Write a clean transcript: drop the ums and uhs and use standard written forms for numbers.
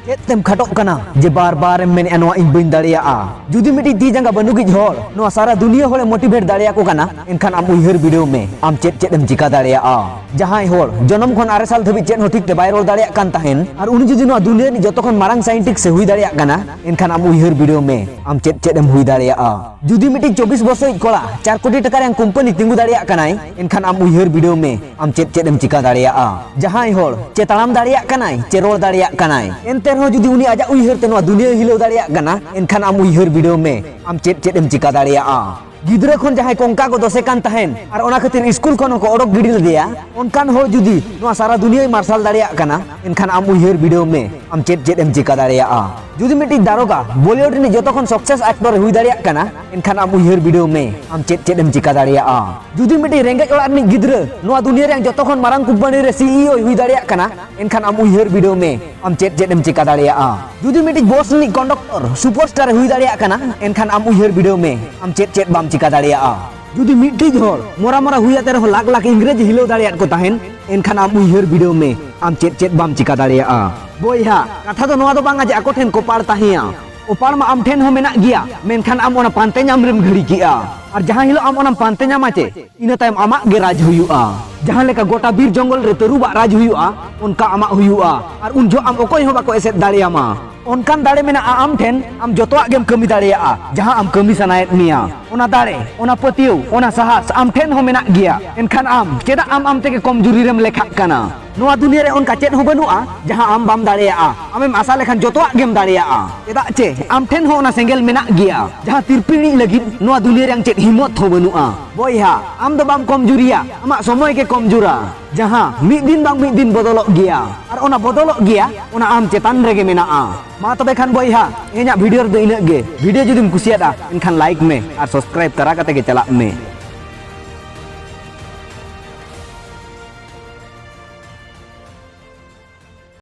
Tem khatok kana je bar men eno ing bain daria judi miti ti janga banugi hol no sara dunia hole motivate daria ko kana enkhan am uihar video me am chet em chika daria jahai hol jonom khon 9 sal dhabi chet hotik te bai rol daria kan tahen ar uni judi no dunia ni joto khon marang scientist se hui daria kana enkhan am uihar video me am chet em hui daria judi miti 24 bosoi kola 4 koti taka yang company tinggu daria kanai enkhan am uihar video me am chet em chika daria jahai hol cetalam daria kanai cerol daria kanai enter ho judi uni aja uihar te no dunia hilau daria kana enkhan am uihar video me am chet em chika daria gidra khon jahai kongka ko dose kan tahen ar ona khatir school khon ko odok gidil dia onkan ho judi no sara dunia marsal daria kana enkhan am uihar video me am chet em chika daria judi miti daroga bollywood ni joto khon success actor hui daria kana enkhan am uihar video me am chet em chika daria judi miti rengej orak ni gidra no dunia yang joto khon marang company re CEO hui daria kana enkhan am uihar video me am chet em chika daria judi miti boss ni conductor superstar hui daria kana enkhan am uihar video me am chet bam chika daria judi miti hol mora huya ter lak ingrej hilau daria ko tahen enkhan am uihar video me am chet bam chika daria boyha katha do noa do bang aja ako then ko par tahia opar ma am then ho menak gia menkhan am ona pante nyam rem ghari kia ar jahan hilo am ona pante nyama che ina tayam amak ge raj huyua jahan leka gota bir jongol re teruba raj huyua onka amak huyua ar unjo am okoy ho bako eset dariama onkan dare mena am then am jotoak gem kami daria jahan am kami sanayet mia ona dare ona patiu ona sahas am then ho menak gia enkhan am cheda am tege komjuri rem lekhak kana noa dunia re onka chet ho banua jahan am bam daria amem asa lekhan jotoak gem daria cheda che am then ho ona sengel menak gia jahan tirpini lagi noa dunia yang chet himot ho banua boyha am do bam komjuria amak somoy ke komjura jahan mid din bodolok gia ar ona bodolok gia ona am cetan rege menaa ma tobe khan boyha inya video do ina ge video judim kusiata enkhan like me ar subscribe kara kate ge chalak me